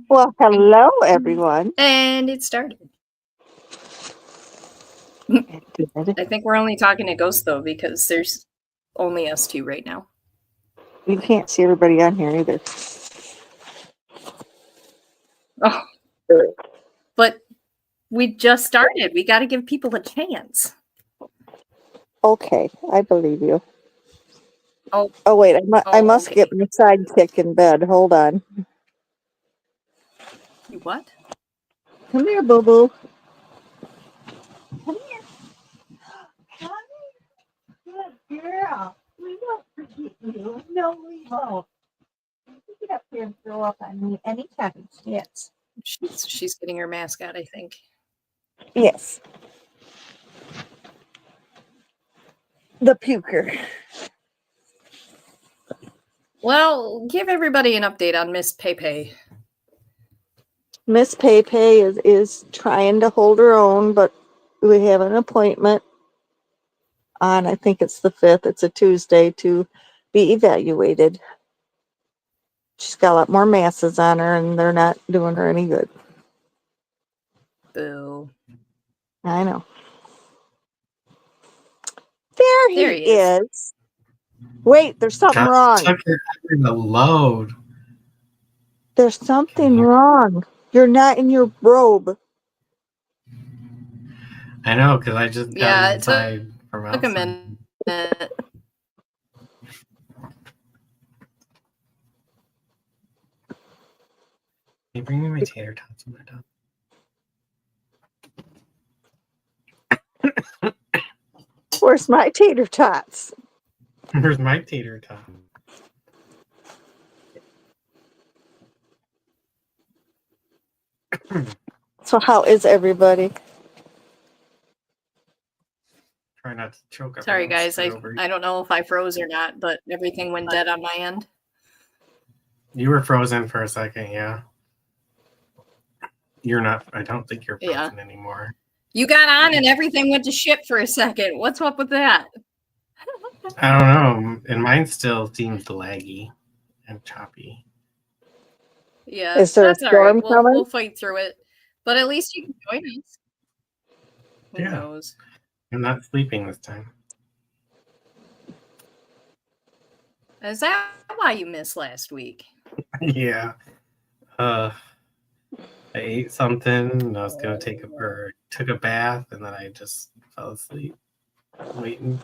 Well, hello, everyone. And it started. I think we're only talking to Ghost, though, because there's only us two right now. You can't see everybody on here either. Oh. But we just started. We got to give people a chance. Okay, I believe you. Oh, wait, I must okay. get my sidekick in bed. Hold on. You what? Come here, boo-boo. Come here. Good girl. We won't forget you. No, we won't. You get up here and throw up on me anytime. Yes. She's getting her mask out, I think. Yes. The puker. Well, give everybody an update on Miss Pepe. Miss Pepe is trying to hold her own, but we have an appointment on, I think it's the 5th. It's a Tuesday to be evaluated. She's got a lot more masses on her, and they're not doing her any good. Boo. I know. There he is. Wait, there's something wrong. The load. There's something wrong. You're not in your robe. I know, because I just got inside from outside. Took a minute. Can you bring me my tater tots when we're done? Where's my tater tots? Where's my tater tot? So how is everybody? Try not to choke. Sorry, guys. I don't know if I froze or not, but everything went dead on my end. You were frozen for a second, yeah. You're not. I don't think you're frozen anymore. You got on and everything went to shit for a second. What's up with that? I don't know. And mine still seems laggy and choppy. Yeah, is there that's a storm all right. coming? We'll fight through it. But at least you can join us. Who knows? I'm not sleeping this time. Is that why you missed last week? Yeah. I ate something and I was gonna took a bath and then I just fell asleep waiting.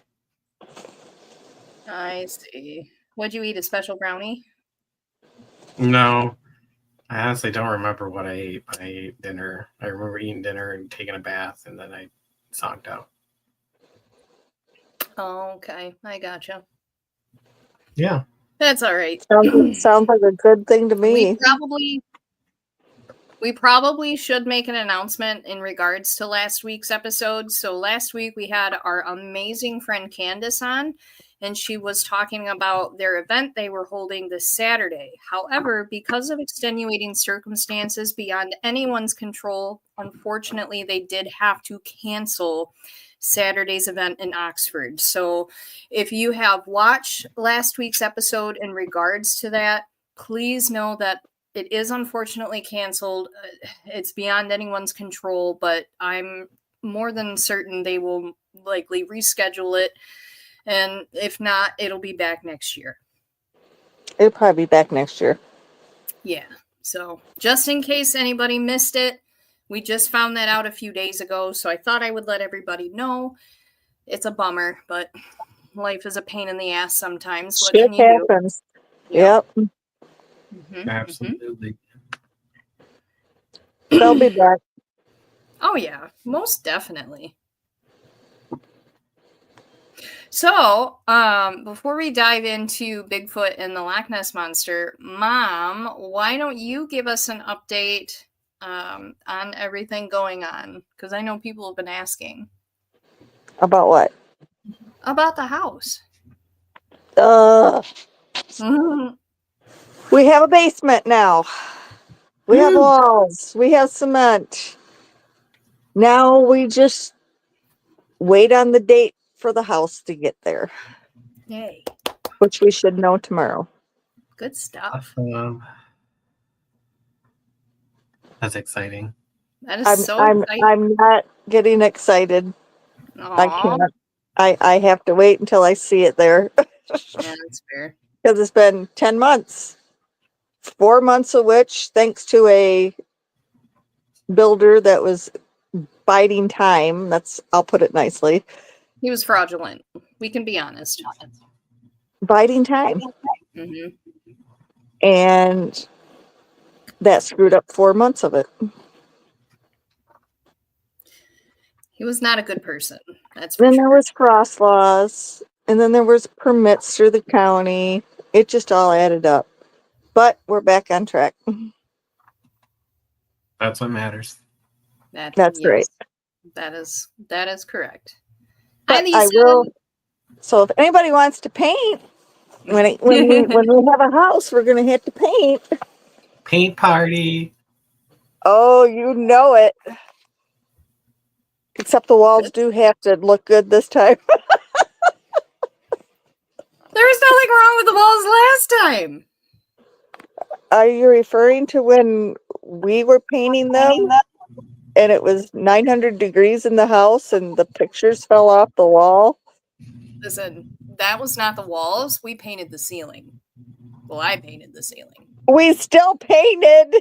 I see. What'd you eat? A special brownie? No. I honestly don't remember what I ate, but I ate dinner. I remember eating dinner and taking a bath and then I zonked out. Oh, okay. I gotcha. Yeah. That's all right. Sounds like a good thing to me. We probably should make an announcement in regards to last week's episode. So last week we had our amazing friend Candace on, and she was talking about their event they were holding this Saturday. However, because of extenuating circumstances beyond anyone's control, unfortunately, they did have to cancel Saturday's event in Oxford. So if you have watched last week's episode in regards to that, please know that it is unfortunately canceled. It's beyond anyone's control, but I'm more than certain they will likely reschedule it. And if not, it'll be back next year. It'll probably be back next year. Yeah. So just in case anybody missed it, we just found that out a few days ago. So I thought I would let everybody know. It's a bummer, but life is a pain in the ass sometimes. What can you happens. do? Yep. Mm-hmm. Absolutely. They'll be back. Oh, yeah. Most definitely. So, before we dive into Bigfoot and the Loch Ness Monster, Mom, why don't you give us an update on everything going on? Because I know people have been asking. About what? About the house. We have a basement now. We have walls. We have cement. Now we just wait on the date for the house to get there. Yay. Which we should know tomorrow. Good stuff. That's exciting. That is so exciting. I'm not getting excited. I Aw. can't. I have to wait until I see it there. Yeah, that's fair. Because it's been 10 months. 4 months of which, thanks to a builder that was biding time. I'll put it nicely. He was fraudulent. We can be honest. Biding time. Hmm. And that screwed up 4 months of it. He was not a good person. That's for Then sure. there was frost laws. And then there was permits through the county. It just all added up. But we're back on track. That's what matters. That's right. That is correct. But Hi, Lisa. I will. So if anybody wants to paint, when we have a house, we're going to have to paint. Paint party. Oh, you know it. Except the walls do have to look good this time. There was nothing wrong with the walls last time. Are you referring to when we were painting them and it was 900 degrees in the house and the pictures fell off the wall? Listen, that was not the walls. We painted the ceiling. Well, I painted the ceiling. We still painted.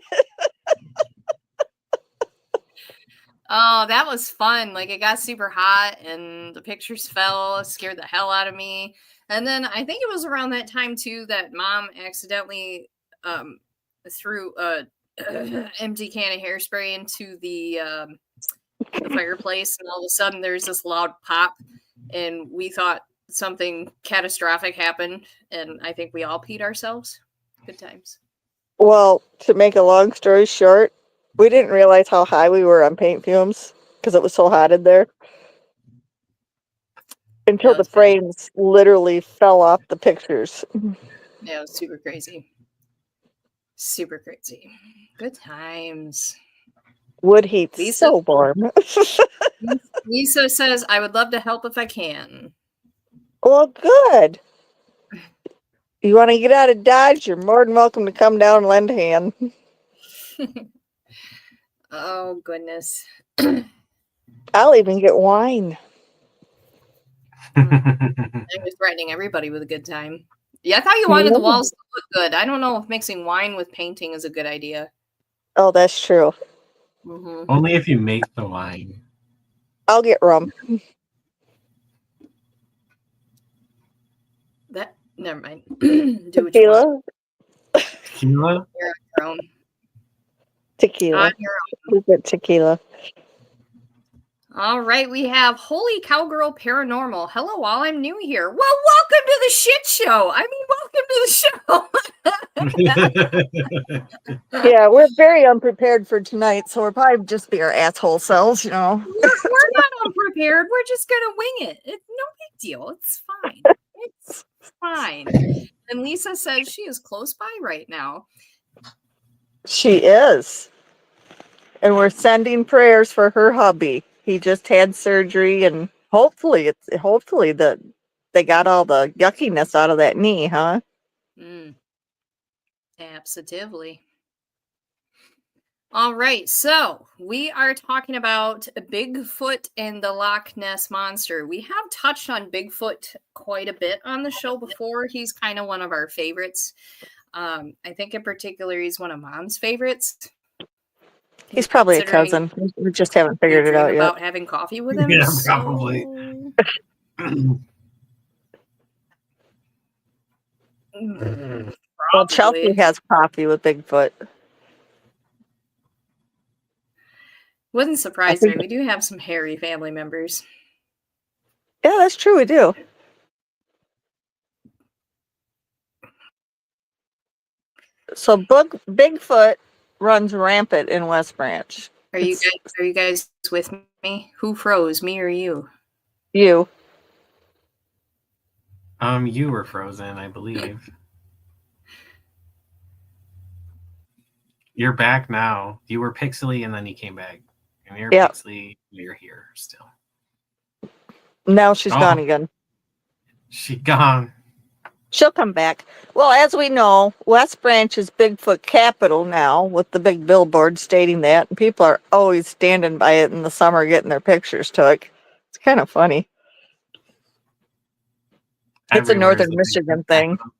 Oh, that was fun. Like, it got super hot and the pictures fell, scared the hell out of me. And then I think it was around that time too that Mom accidentally threw a empty can of hairspray into the fireplace, and all of a sudden there's this loud pop, and we thought something catastrophic happened, and I think we all peed ourselves. Good times. Well, to make a long story short, we didn't realize how high we were on paint fumes because it was so hot in there. Until the frames literally fell off the pictures. Yeah, it was super crazy. Super crazy. Good times. Wood heat's so warm. Lisa says, I would love to help if I can. Well, good. You want to get out of Dodge, you're more than welcome to come down and lend a hand. Oh, goodness. I'll even get wine. You're threatening everybody with a good time. Yeah, I thought you wanted the walls to look good. I don't know if mixing wine with painting is a good idea. Oh, that's true. Mm-hmm. Only if you make the wine. I'll get rum. Never mind. Do Tequila? Tequila? You're on your own. Tequila. On your own. We get tequila. All right, we have Holy Cowgirl Paranormal. Hello, all. I'm new here. Well, welcome to the shit show. I mean, welcome to the show. Yeah, we're very unprepared for tonight, so we'll probably just be our asshole selves, you know. We're not unprepared. We're just gonna wing it. It's no big deal. It's fine. It's fine. And Lisa says she is close by right now. She is. And we're sending prayers for her hubby. He just had surgery, and hopefully that they got all the yuckiness out of that knee, huh? Absolutely. All right, so we are talking about Bigfoot and the Loch Ness Monster. We have touched on Bigfoot quite a bit on the show before. He's kind of one of our favorites. I think in particular, he's one of Mom's favorites. He's probably a cousin. We just haven't figured it out yet. About having coffee with him? Yeah, probably. Well, Chelsea has coffee with Bigfoot. Wouldn't surprise me. We do have some hairy family members. Yeah, that's true. We do. So Bigfoot runs rampant in West Branch. Are you guys with me? Who froze, me or you? You. You were frozen, I believe. You're back now. You were pixely and then you came back. And you're pixely, you're here still. Now she's gone again. She gone. She'll come back. Well, as we know, West Branch is Bigfoot capital now, with the big billboard stating that, and people are always standing by it in the summer getting their pictures took. It's kind of funny. It's a Everywhere is northern the Michigan Bigfoot thing. capital.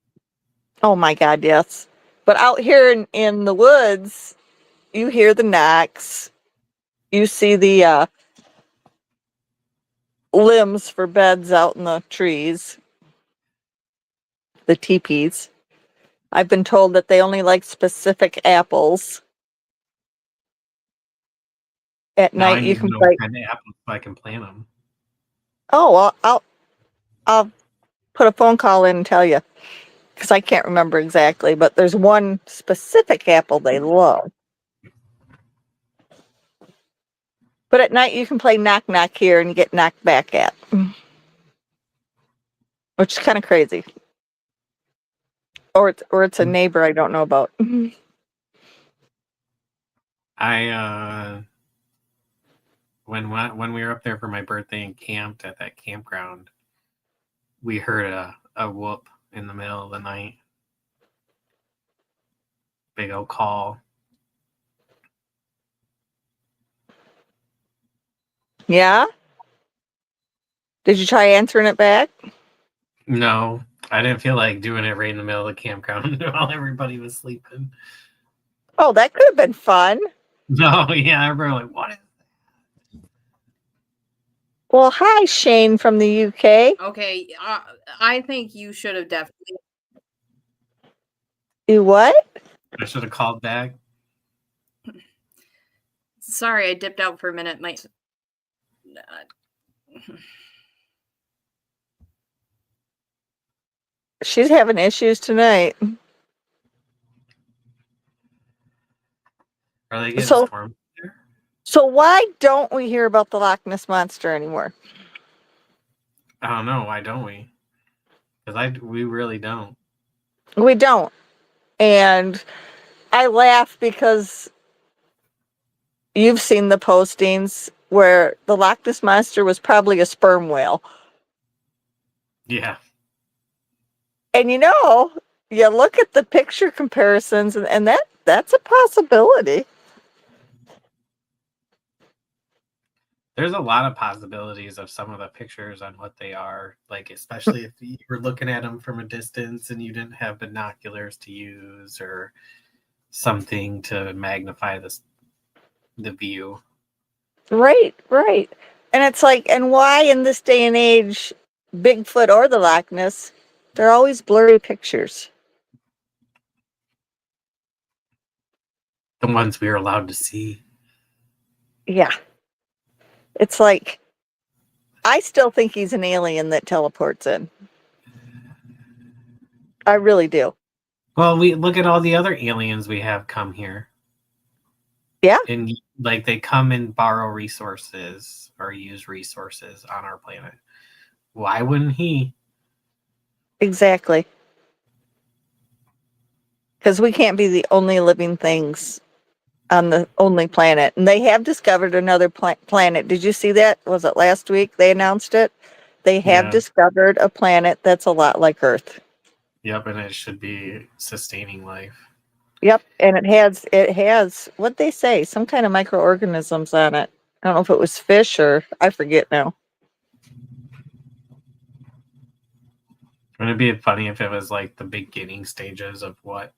Oh my God, yes. But out here in the woods, you hear the knocks. You see the limbs for beds out in the trees, the teepees. I've been told that they only like specific apples. At Now I night, you need to can know what play. kind of apples so I can plant them. Oh, well, I'll put a phone call in and tell you because I can't remember exactly. But there's one specific apple they love. But at night, you can play knock knock here and get knocked back at, which is kind of crazy. Or it's a neighbor I don't know about. I when we were up there for my birthday and camped at that campground, we heard a whoop in the middle of the night. Big old call. Yeah. Did you try answering it back? No, I didn't feel like doing it right in the middle of the campground while everybody was sleeping. Oh, that could have been fun. No, yeah, everyone like, what is Well, hi, Shane from the UK. Okay, I think you should have definitely. You what? I should have called back. Sorry, I dipped out for a minute. She's having issues tonight. Are they getting So- stormed there? So why don't we hear about the Loch Ness Monster anymore? I don't know. Why don't we? Because we really don't. We don't. And I laugh because you've seen the postings where the Loch Ness Monster was probably a sperm whale. Yeah. And you look at the picture comparisons and that's a possibility. There's a lot of possibilities of some of the pictures on what they are, like especially if you were looking at them from a distance and you didn't have binoculars to use or something to magnify the view. Right. And it's like, and why in this day and age, Bigfoot or the Loch Ness, they're always blurry pictures. The ones we were allowed to see. Yeah. It's like, I still think he's an alien that teleports in. I really do. Well, we look at all the other aliens we have come here. Yeah. And like they come and borrow resources or use resources on our planet. Why wouldn't he? Exactly. Because we can't be the only living things on the only planet. And they have discovered another planet. Did you see that? Was it last week they announced it? They have Yeah. discovered a planet that's a lot like Earth. Yep, and it should be sustaining life. Yep, and it has what they say, some kind of microorganisms on it. I don't know if it was fish or I forget now. Wouldn't it be funny if it was like the beginning stages of what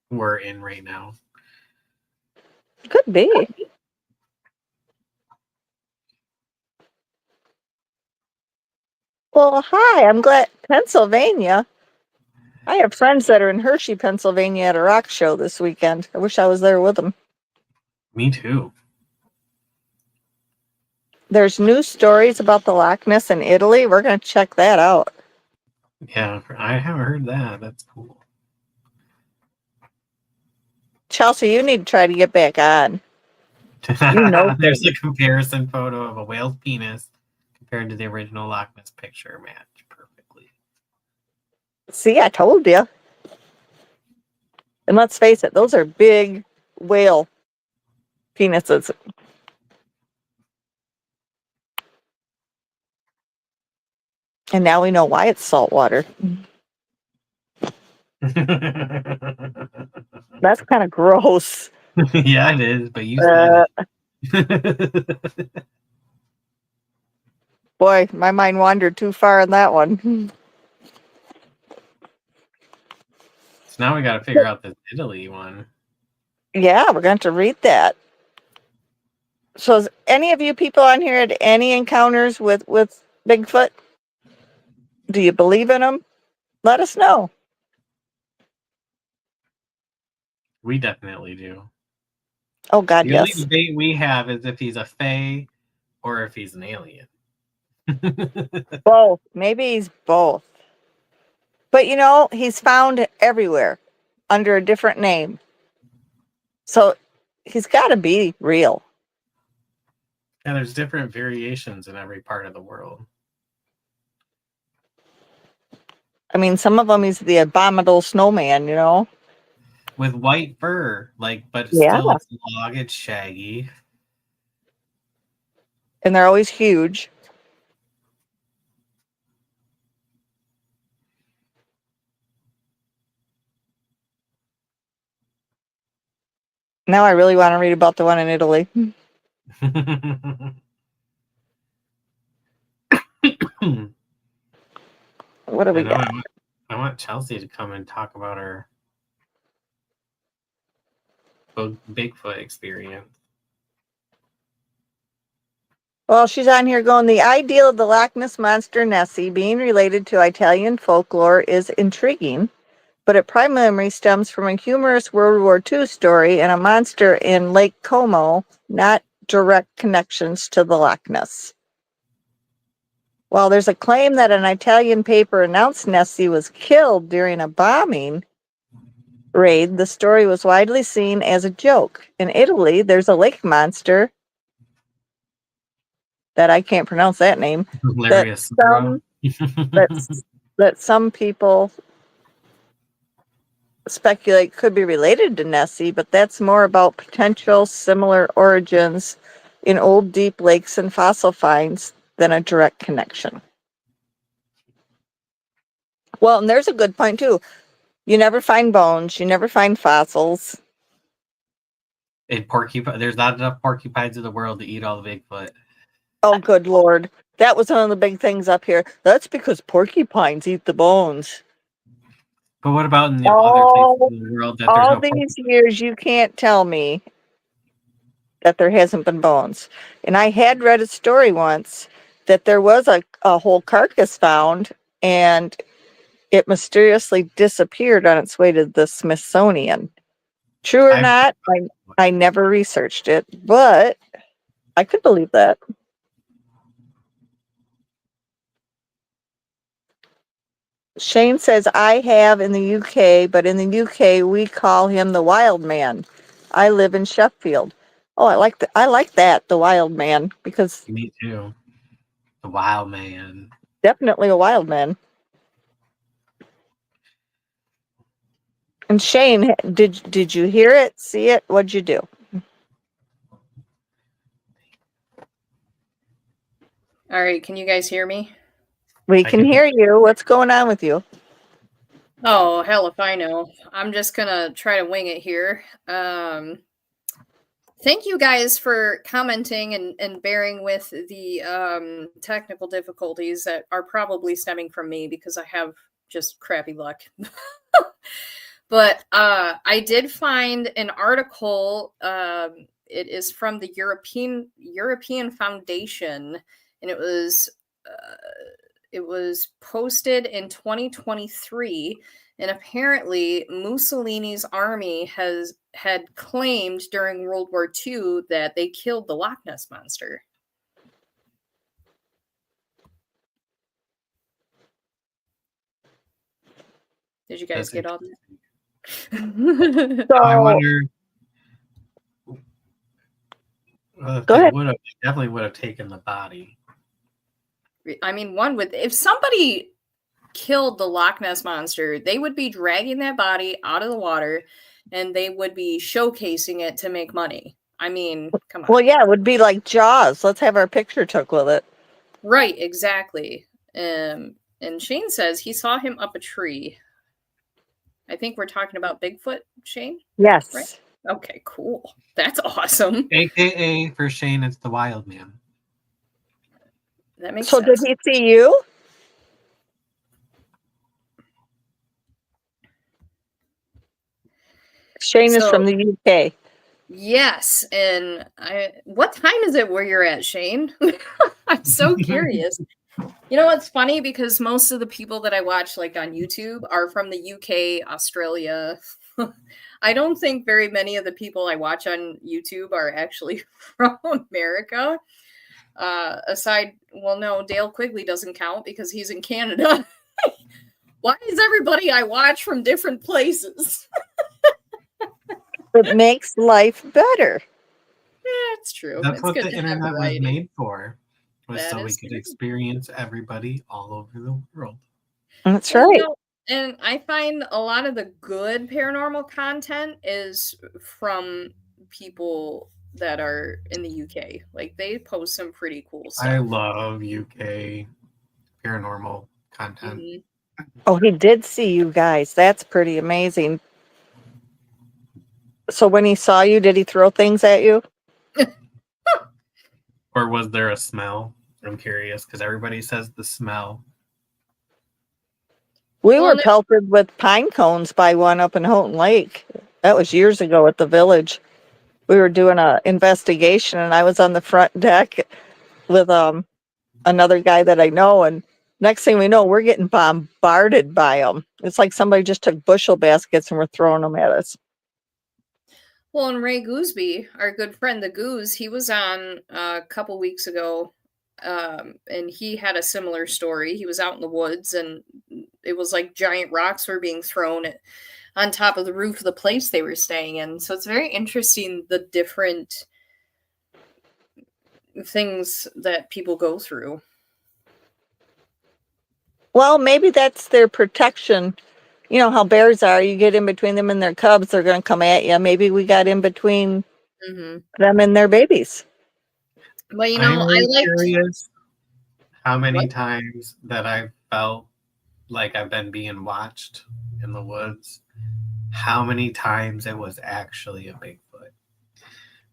we're in right now? Could be. Well, hi, I'm glad Pennsylvania. I have friends that are in Hershey, Pennsylvania at a rock show this weekend. I wish I was there with them. Me too. There's new stories about the Loch Ness in Italy. We're going to check that out. Yeah, I haven't heard that. That's cool. Chelsea, you need to try to get back on. You know There's a comparison photo of a whale's penis compared to the original Loch Ness picture. Match perfectly. See, I told you. And let's face it, those are big whale penises. And now we know why it's saltwater. That's kind of gross. Yeah, it is, but you said it. Boy, my mind wandered too far on that one. So now we got to figure out this Italy one. Yeah, we're going to read that. So, has any of you people on here had any encounters with Bigfoot? Do you believe in them? Let us know. We definitely do. Oh, God, The only yes. debate we have is if he's a fae or if he's an alien. Both. Maybe he's both. But you know, he's found everywhere under a different name. So he's got to be real. And there's different variations in every part of the world. I mean, some of them he's the abominable snowman, you know? With white fur, but Yeah. still it's long, it's shaggy. And they're always huge. Now I really want to read about the one in Italy. What do we got? I want Chelsea to come and talk about her Bigfoot experience. Well, she's on here going, the ideal of the Loch Ness monster Nessie being related to Italian folklore is intriguing, but it primarily stems from a humorous World War II story and a monster in Lake Como, not direct connections to the Loch Ness. While there's a claim that an Italian paper announced Nessie was killed during a bombing raid, the story was widely seen as a joke. In Italy, there's a lake monster that I can't pronounce that name. Hilarious. That some people speculate could be related to Nessie, but that's more about potential similar origins in old deep lakes and fossil finds than a direct connection. Well, and there's a good point too. You never find bones, you never find fossils. There's not enough porcupines in the world to eat all the Bigfoot. Oh, good Lord. That was one of the big things up here. That's because porcupines eat the bones. But what about in the other places in the world that there's all no these years, you can't tell me that there hasn't been bones. And I had read a story once that there was a whole carcass found and it mysteriously disappeared on its way to the Smithsonian. True or not, I never researched it, but I could believe that. Shane says, I have in the UK, but in the UK we call him the wild man. I live in Sheffield. Oh, I like that, the wild man, because Me too. The wild man. definitely a wild man. And Shane, did you hear it, see it? What'd you do? All right, can you guys hear me? We can hear you. What's going on with you? Oh, hell if I know. I'm just gonna try to wing it here. Thank you guys for commenting and bearing with the technical difficulties that are probably stemming from me because I have just crappy luck. But I did find an article. It is from the European Foundation, and it was posted in 2023. And apparently, Mussolini's army had claimed during World War II that they killed the Loch Ness monster. Did you guys get all that? So, I wonder. Go ahead. They definitely would have taken the body. I mean, if somebody killed the Loch Ness monster, they would be dragging that body out of the water and they would be showcasing it to make money. I mean, come on. Well, yeah, it would be like Jaws. Let's have our picture took with it. Right, exactly. And Shane says he saw him up a tree. I think we're talking about Bigfoot, Shane, Yes. right? Okay, cool. That's awesome. AKA for Shane, it's the wild man. That makes So sense. did he see you? Shane is So- from the UK. Yes, and what time is it where you're at, Shane? I'm so curious. You know what's funny? Because most of the people that I watch like on YouTube are from the UK, Australia. I don't think very many of the people I watch on YouTube are actually from America. Well, no, Dale Quigley doesn't count because he's in Canada. Why is everybody I watch from different places? It makes life better. Yeah, it's true. That's It's what good the to have internet was variety. made for. Was That so we is could true. experience everybody all over the world. That's And, right. and I find a lot of the good paranormal content is from people that are in the UK. Like they post some pretty cool stuff. I love UK paranormal content. Mhm. Oh, he did see you guys. That's pretty amazing. So when he saw you, did he throw things at you? Or was there a smell? I'm curious because everybody says the smell. We Well, were pelted with pine cones by one up in Houghton Lake. That was years ago at the village. We were doing an investigation, and I was on the front deck with another guy that I know, and next thing we know, we're getting bombarded by them. It's like somebody just took bushel baskets and were throwing them at us. Well, and Ray Gooseby, our good friend the Goose, he was on a couple weeks ago, and he had a similar story. He was out in the woods, and it was like giant rocks were being thrown on top of the roof of the place they were staying in. So it's very interesting the different things that people go through. Well, maybe that's their protection. You know how bears are. You get in between them and their cubs, they're going to come at you. Maybe we got in between them and their babies. But you I'm know, really I like curious how many What? times that I've felt like I've been being watched in the woods. How many times it was actually a Bigfoot?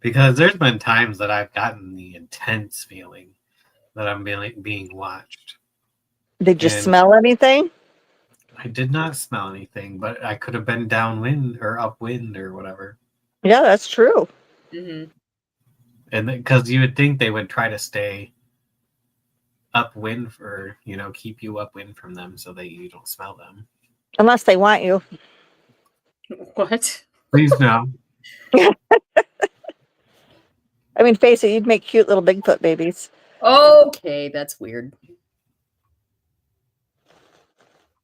Because there's been times that I've gotten the intense feeling that I'm being watched. Did you And smell anything? I did not smell anything, but I could have been downwind or upwind or whatever. Yeah, that's true. Mhm. And because you would think they would try to stay upwind for, keep you upwind from them so that you don't smell them. Unless they want you. What? Please no. I mean, face it, you'd make cute little Bigfoot babies. Okay, that's weird.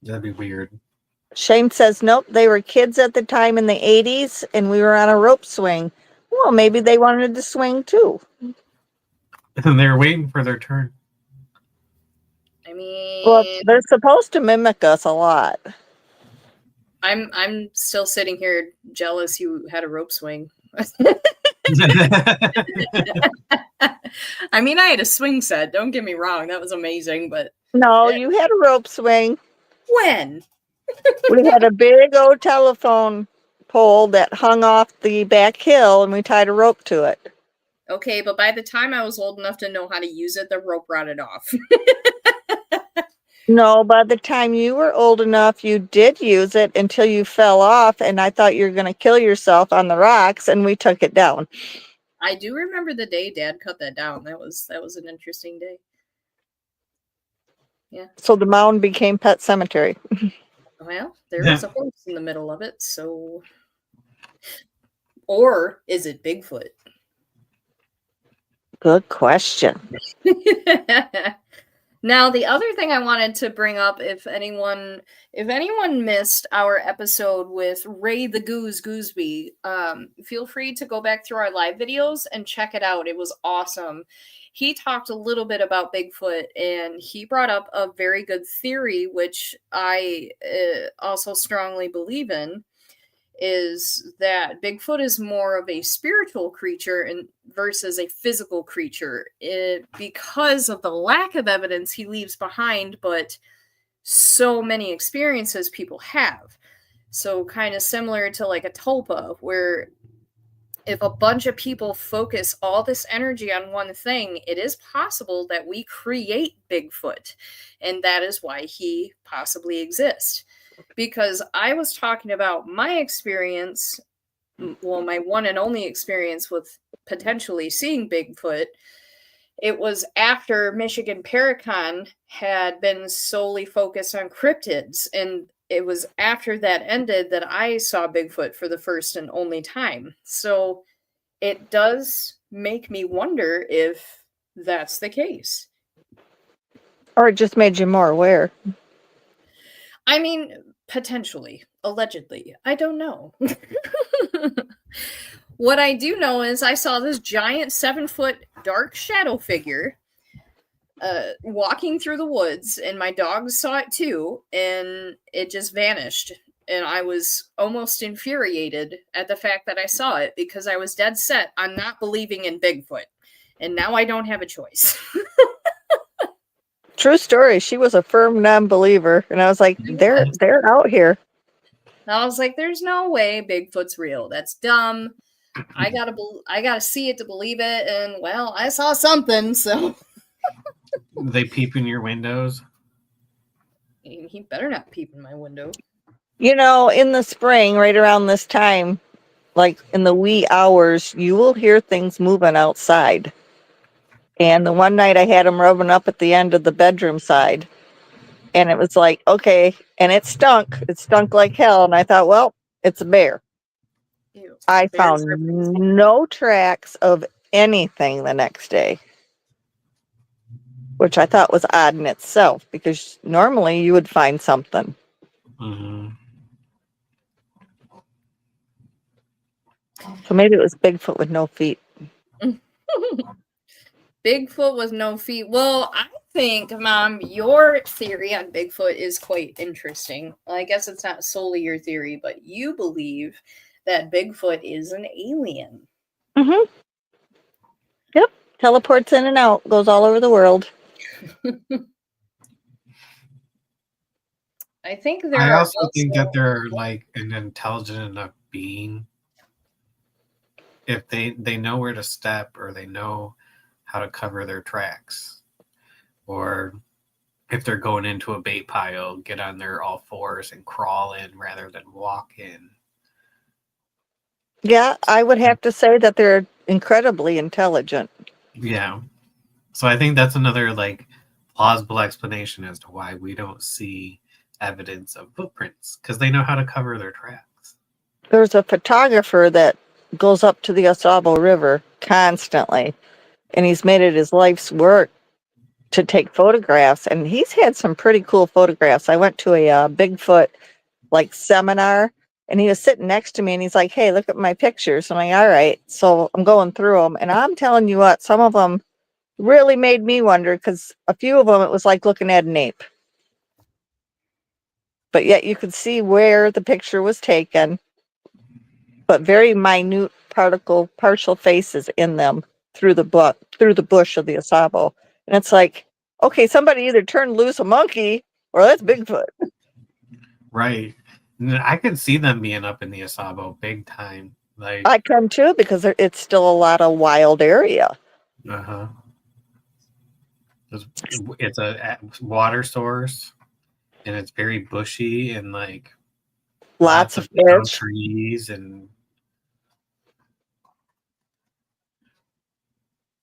That'd be weird. Shane says, nope, they were kids at the time in the 80s, and we were on a rope swing. Well, maybe they wanted to swing too. And they're waiting for their turn. I mean, Well, they're supposed to mimic us a lot. I'm still sitting here jealous you had a rope swing. I mean, I had a swing set. Don't get me wrong, that was amazing. But No, you had a rope swing. when? We had a big old telephone pole that hung off the back hill, and we tied a rope to it. Okay, but by the time I was old enough to know how to use it, the rope rotted off. No, by the time you were old enough, you did use it until you fell off, and I thought you were going to kill yourself on the rocks, and we took it down. I do remember the day Dad cut that down. That was an interesting day. Yeah. So the mound became Pet Cemetery. Well, there was a horse in the middle of it, so. Or is it Bigfoot? Good question. Now, the other thing I wanted to bring up, if anyone missed our episode with Ray the Gooseby, feel free to go back through our live videos and check it out. It was awesome. He talked a little bit about Bigfoot, and he brought up a very good theory, which I also strongly believe in, is that Bigfoot is more of a spiritual creature versus a physical creature because of the lack of evidence he leaves behind, but so many experiences people have. So kind of similar to like a tulpa, where if a bunch of people focus all this energy on one thing, it is possible that we create Bigfoot. And that is why he possibly exists. Because I was talking about my experience, well, my one and only experience with potentially seeing Bigfoot. It was after Michigan Paracon had been solely focused on cryptids. And it was after that ended that I saw Bigfoot for the first and only time. So it does make me wonder if that's the case. Or it just made you more aware. I mean, potentially, allegedly. I don't know. What I do know is I saw this giant 7-foot dark shadow figure walking through the woods, and my dogs saw it too, and it just vanished. And I was almost infuriated at the fact that I saw it because I was dead set on not believing in Bigfoot. And now I don't have a choice. True story. She was a firm non-believer, and I was like, they're out here. I was like, there's no way Bigfoot's real. That's dumb. I gotta see it to believe it. And well, I saw something, so They peep in your windows. he better not peep in my window. You know, in the spring, right around this time, like in the wee hours, you will hear things moving outside. And the one night I had them rubbing up at the end of the bedroom side. And it was like, okay. And it stunk. It stunk like hell. And I thought, well, it's a bear. Ew. I Bears found are pretty- no tracks of anything the next day, which I thought was odd in itself because normally you would find something. Mm-hmm. So maybe it was Bigfoot with no feet. Bigfoot with no feet. Well, I think, Mom, your theory on Bigfoot is quite interesting. I guess it's not solely your theory, but you believe that Bigfoot is an alien. Mm-hmm. Yep. Teleports in and out, goes all over the world. I think there I are also think that they're like an intelligent enough being. If they know where to step, or they know how to cover their tracks, or if they're going into a bait pile, get on their all fours and crawl in rather than walk in. Yeah, I would have to say that they're incredibly intelligent. Yeah. So I think that's another like plausible explanation as to why we don't see evidence of footprints, because they know how to cover their tracks. There's a photographer that goes up to the Osabo River constantly, and he's made it his life's work to take photographs, and he's had some pretty cool photographs. I went to a Bigfoot like seminar, and he was sitting next to me, and he's like, hey, look at my pictures. I'm like, all right. So I'm going through them, and I'm telling you what, some of them really made me wonder, because a few of them, it was like looking at an ape. But yet you could see where the picture was taken, but very minute partial faces in them through the bush of the Osabo. And it's like, okay, somebody either turned loose a monkey or that's Bigfoot. Right. I could see them being up in the Osabo big time. Like, I can too, because it's still a lot of wild area. uh-huh. It's a water source, and it's very bushy, and like Lots of fish. trees, and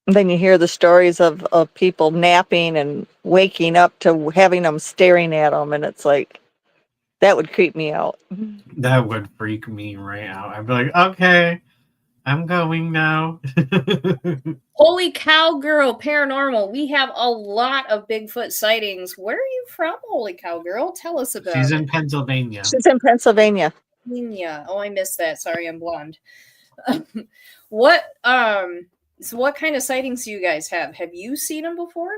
then you hear the stories of people napping and waking up to having them staring at them, and it's like, that would creep me out. that would freak me right out. I'd be like, okay, I'm going now. Holy cow, girl, paranormal. We have a lot of Bigfoot sightings. Where are you from, Holy cow, girl? Tell us about She's it. in Pennsylvania. She's in Pennsylvania. Yeah. Oh, I missed that. Sorry, I'm blonde. What so what kind of sightings do you guys have? Have you seen them before?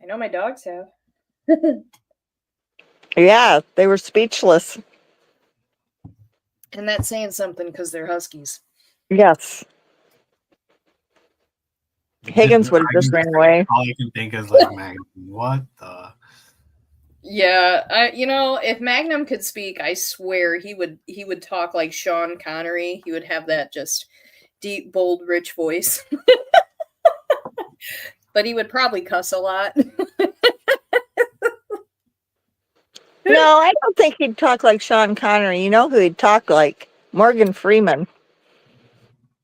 I know my dogs have. Yeah, they were speechless. And that's saying something because they're huskies. Yes. Higgins would have just ran away. All I can think is like, Magnum, what the? Yeah, if Magnum could speak, I swear he would talk like Sean Connery. He would have that just deep, bold, rich voice. But he would probably cuss a lot. No, I don't think he'd talk like Sean Connery. You know who he'd talk like? Morgan Freeman.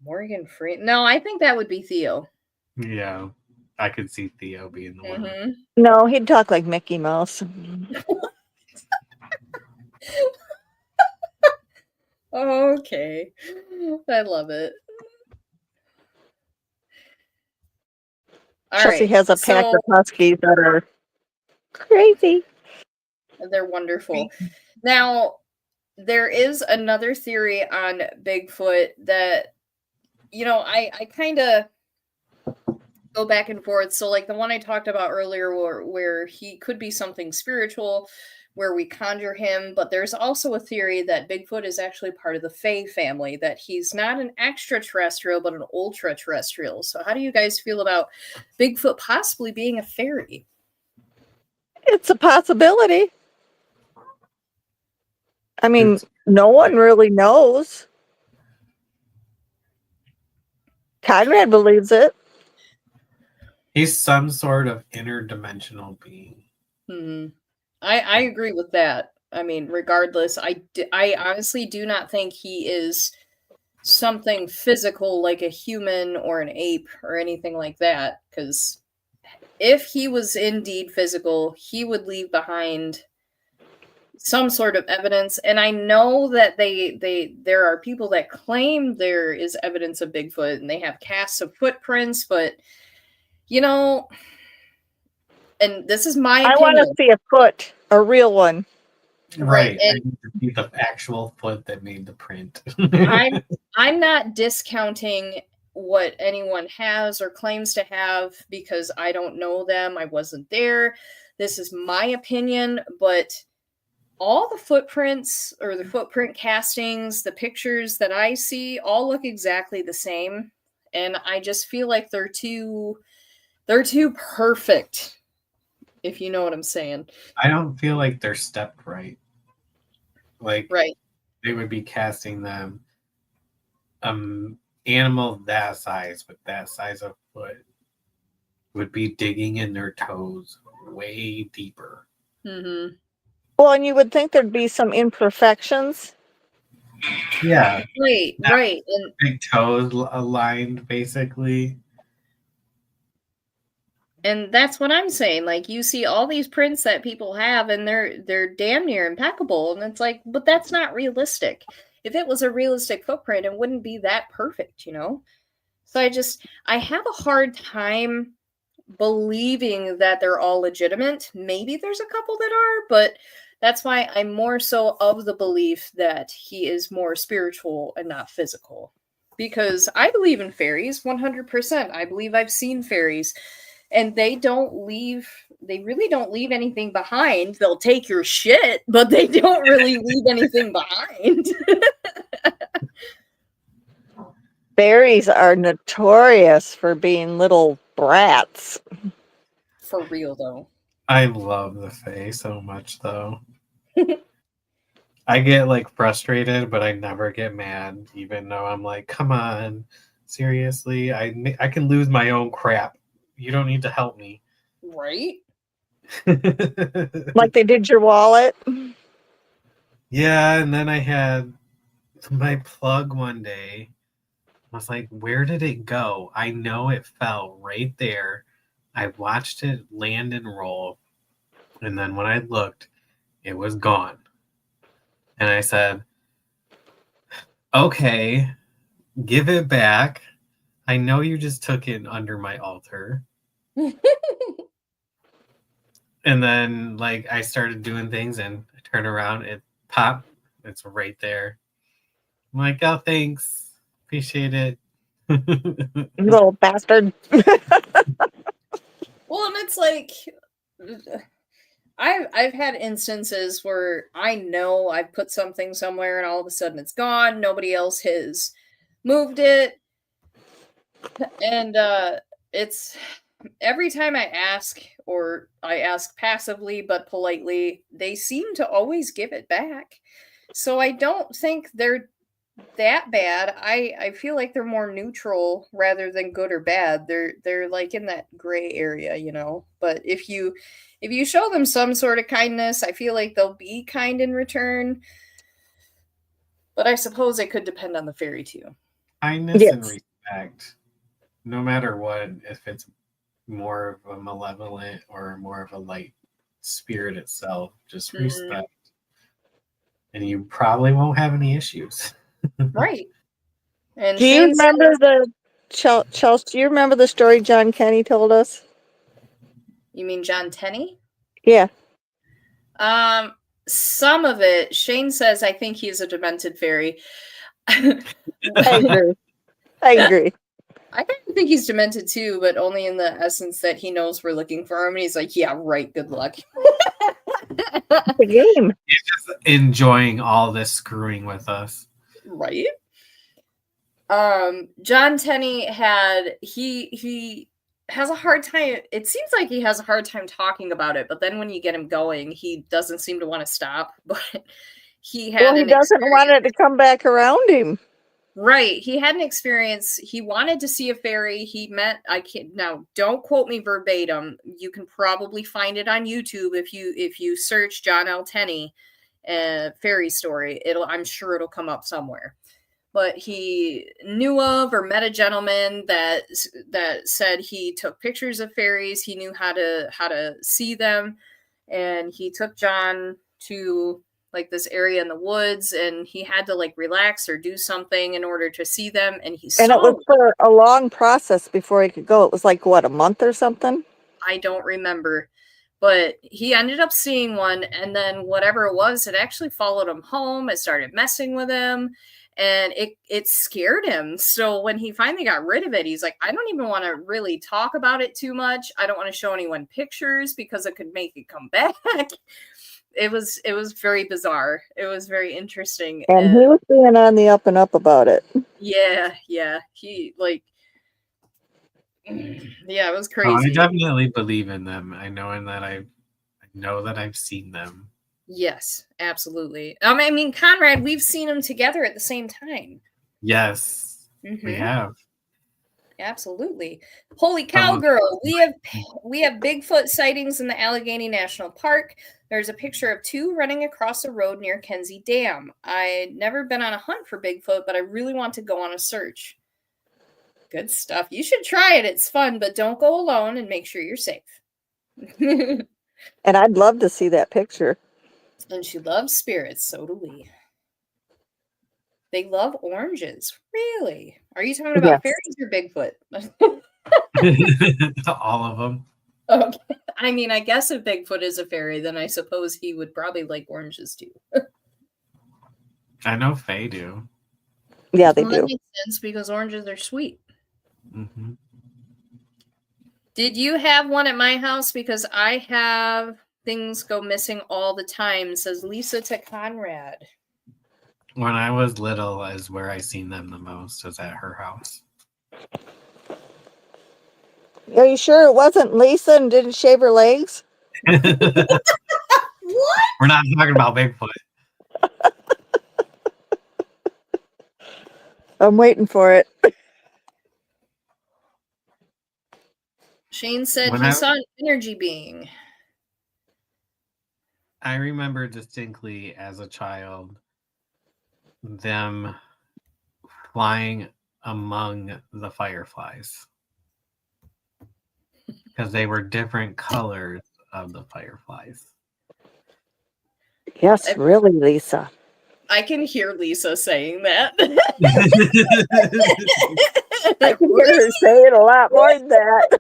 Morgan Freeman. No, I think that would be Theo. Yeah, I could see Theo being the one. No, he'd talk like Mickey Mouse. Okay. I love it. All Chelsea right, has a pack of huskies that are crazy. They're wonderful. Now, there is another theory on Bigfoot that, I kind of go back and forth. So, like the one I talked about earlier, where he could be something spiritual, where we conjure him. But there's also a theory that Bigfoot is actually part of the Fae family, that he's not an extraterrestrial, but an ultra-terrestrial. So how do you guys feel about Bigfoot possibly being a fairy? It's a possibility. I mean, no one really knows. Conrad believes it. He's some sort of interdimensional being. I agree with that. I mean, regardless, I honestly do not think he is something physical like a human or an ape or anything like that. Because if he was indeed physical, he would leave behind some sort of evidence. And I know that there are people that claim there is evidence of Bigfoot and they have casts of footprints, but and this is my opinion. I want to see a foot, a real one. Right. I need to see the actual foot that made the print. I'm not discounting what anyone has or claims to have because I don't know them. I wasn't there. This is my opinion, but all the footprints or the footprint castings, the pictures that I see all look exactly the same. And I just feel like they're too perfect, if you know what I'm saying. I don't feel like they're stepped right. Like, right. They would be casting them animal that size with that size of foot would be digging in their toes way deeper. Well, and you would think there'd be some imperfections. Yeah. Right. And big toes aligned, basically. And that's what I'm saying. Like, you see all these prints that people have, and they're damn near impeccable. And it's like, but that's not realistic. If it was a realistic footprint, it wouldn't be that perfect, So I have a hard time believing that they're all legitimate. Maybe there's a couple that are, but that's why I'm more so of the belief that he is more spiritual and not physical. Because I believe in fairies 100%. I believe I've seen fairies. And they really don't leave anything behind. They'll take your shit, but they don't really leave anything behind. Fairies are notorious for being little brats. For real, though. I love the Fae so much, though. I get like frustrated, but I never get mad, even though I'm like, come on, seriously, I can lose my own crap. You don't need to help me. Right? Like they did your wallet? Yeah, and then I had my plug one day. I was like, where did it go? I know it fell right there. I watched it land and roll. And then when I looked, it was gone. And I said, okay, give it back. I know you just took it under my altar. And then I started doing things and I turn around, it popped, it's right there. I'm like, oh, thanks. Appreciate it. You little bastard. Well, and it's like I've had instances where I know I've put something somewhere and all of a sudden it's gone. Nobody else has moved it. And it's every time I ask, or I ask passively but politely, they seem to always give it back. So I don't think they're that bad. I feel like they're more neutral rather than good or bad. They're like in that gray area, you know. But if you show them some sort of kindness, I feel like they'll be kind in return. But I suppose it could depend on the fairy too. Kindness and Yes. respect, no matter what, if it's more of a malevolent or more of a light spirit itself, just respect. And you probably won't have any issues. Right. And Do you Shane said, remember Chelsea, do you remember the story John Kenny told us? you mean John Tenney? Yeah. Some of it. Shane says, I think he's a demented fairy. I agree. I agree. I kind of think he's demented too, but only in the essence that he knows we're looking for him, and he's like, yeah, right, good luck. The game. He's just enjoying all this screwing with us. Right? John Tenney he has a hard time. It seems like he has a hard time talking about it, but then when you get him going, he doesn't seem to want to stop. But he had Well, he doesn't want it to come back around him. Right. He had an experience. He wanted to see a fairy. He met, I can't, now don't quote me verbatim. You can probably find it on YouTube if you search John L. Tenney fairy story. I'm sure it'll come up somewhere. But he knew of or met a gentleman that said he took pictures of fairies. He knew how to see them, and he took John to like this area in the woods, and he had to like relax or do something in order to see them. And he And it was saw. for a long process before he could go. It was like, what, a month or something? I don't remember. But he ended up seeing one, and then whatever it was, it actually followed him home. It started messing with him, and it scared him. So when he finally got rid of it, he's like, I don't even want to really talk about it too much. I don't want to show anyone pictures because it could make it come back. It was very bizarre. It was very interesting. And he was being on the up and up about it. Yeah. He like, yeah, it was Oh, crazy. I definitely believe in them. I know that I've seen them. Yes, absolutely. I mean, Conrad, we've seen them together at the same time. Yes, we have. Absolutely. Holy cow, girl. We have Bigfoot sightings in the Allegheny National Park. There's a picture of two running across a road near Kenzie Dam. I'd never been on a hunt for Bigfoot, but I really want to go on a search. Good stuff. You should try it. It's fun, but don't go alone and make sure you're safe. And I'd love to see that picture. And she loves spirits. So do we. They love oranges. Really? Are you talking about fairies or Bigfoot? All of them. Okay. I mean, I guess if Bigfoot is a fairy, then I suppose he would probably like oranges too. I know Faye do. Yeah, they do. That makes sense because oranges are sweet. Mm-hmm. Did you have one at my house? Because I have things go missing all the time, says Lisa to Conrad. When I was little is where I seen them the most, was at her house. Are you sure it wasn't Lisa and didn't shave her legs? What? We're not talking about Bigfoot. I'm waiting for it. Shane said he saw an energy being. I remember distinctly as a child them flying among the fireflies because they were different colors of the fireflies. Yes, really, Lisa. I can hear Lisa saying that. I can hear her say it a lot more than that.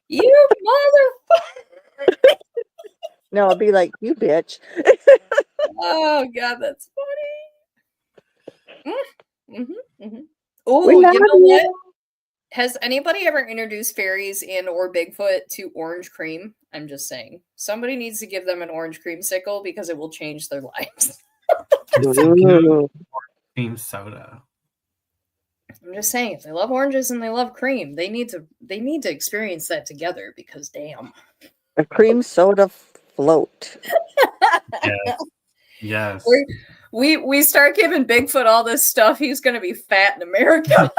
You motherfucker. No, I'll be like, you bitch. Oh, God, that's funny. Oh, you know what? Has anybody ever introduced fairies and or Bigfoot to orange cream? I'm just saying. Somebody needs to give them an orange creamsicle because it will change their lives. Cream soda. I'm just saying, if they love oranges and they love cream, they need to experience that together because damn. A cream soda float. Yes. Yes. We start giving Bigfoot all this stuff, he's gonna be fat in America.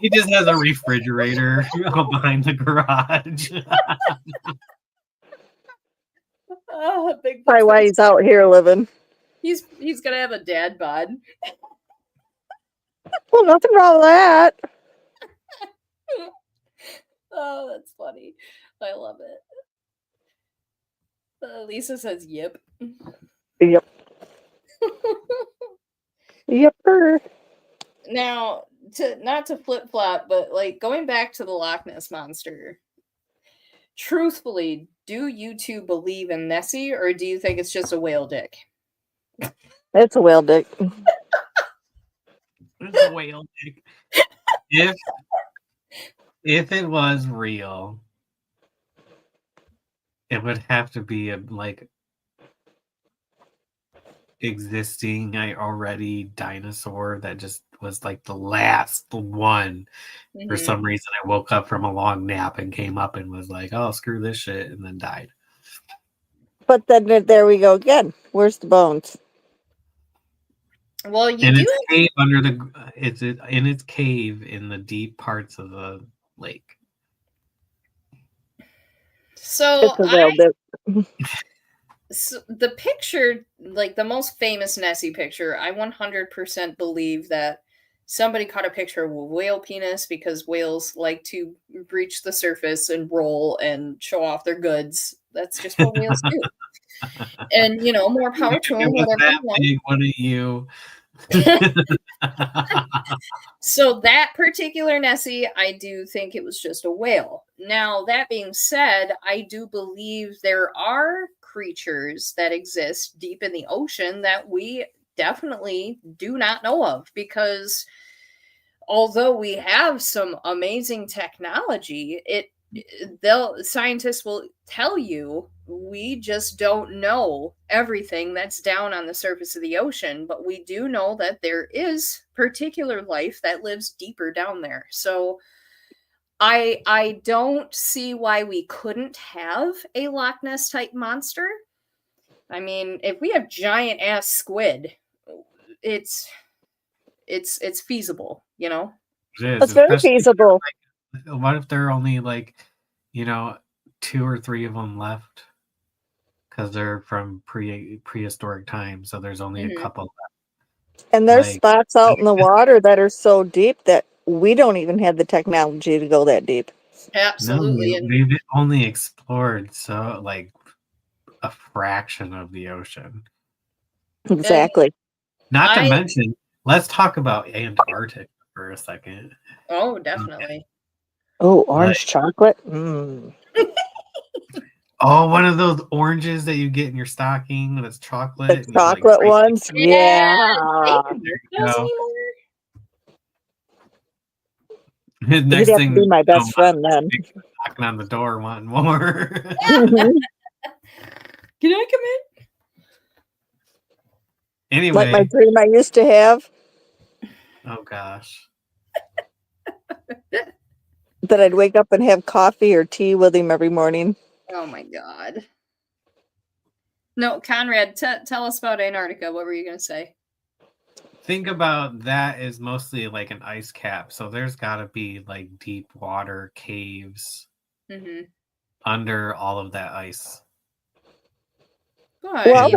He just has a refrigerator behind the garage. Bigfoot's Probably why gonna- he's out here living. he's gonna have a dad bod. Well, nothing wrong with that. Oh, that's funny. I love it. Lisa says, "Yep." Yep. Yepper. Now, not to flip flop, but like going back to the Loch Ness monster. Truthfully, do you two believe in Nessie, or do you think it's just a whale dick? It's a whale dick. It's a whale dick. If it was real, it would have to be a existing already dinosaur that just was like the last one. For some reason, I woke up from a long nap and came up and was like, "Oh, screw this shit," and then died. Mm-hmm. But then there we go again. Where's the bones? Well, you in do its cave it's in its cave in the deep parts of the lake. So It's a whale dick. So the picture, like the most famous Nessie picture, I 100% believe that somebody caught a picture of a whale penis because whales like to breach the surface and roll and show off their goods. That's just what whales do. And, you know, more power to them, whatever they want. Big, what are you? So that particular Nessie, I do think it was just a whale. Now, that being said, I do believe there are creatures that exist deep in the ocean that we definitely do not know of, because although we have some amazing technology, scientists will tell you we just don't know everything that's down on the surface of the ocean, but we do know that there is particular life that lives deeper down there. So I don't see why we couldn't have a Loch Ness type monster. I mean, if we have giant ass squid, it's feasible, you know? It is, It's very feasible. What if there are only 2 or 3 of them left? Because they're from prehistoric times, so there's only a couple left. And there's spots out in the water that are so deep that we don't even have the technology to go that deep. Absolutely. No, they've only explored a fraction of the ocean. Exactly. Not to mention, let's talk about Antarctica for a second. Oh, definitely. Oh, orange chocolate? Mm. Oh, one of those oranges that you get in your stocking that's chocolate. The chocolate ones? Yeah. Next You'd have thing, to be my best friend then. Knocking on the door, wanting more. Can I come in? Anyway. Like my dream I used to have. Oh, gosh. That I'd wake up and have coffee or tea with him every morning. Oh, my God. No, Conrad, tell us about Antarctica. What were you going to say? Think about that as mostly like an ice cap. So there's got to be deep water caves under all of that ice. Well,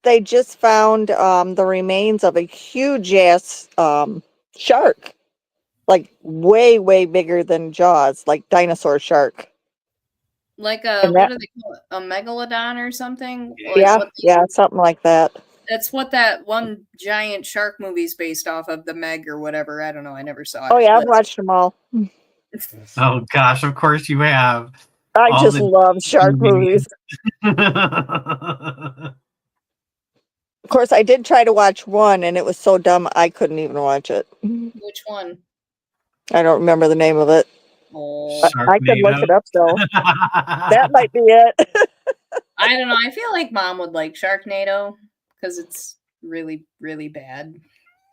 they just found the remains of a huge ass shark, like way, way bigger than Jaws, like dinosaur shark. Like what do they call it? A megalodon or something? Yeah, something like that. That's what that one giant shark movie's based off of, the Meg or whatever. I don't know. I never saw it. Oh yeah, I've watched them all. Oh gosh, of course you have. I just love shark movies. Of course, I did try to watch one, and it was so dumb I couldn't even watch it. Which one? I don't remember the name of it. Oh, I could look it up though. That might be it. I don't know. I feel like Mom would like Sharknado because it's really, really bad.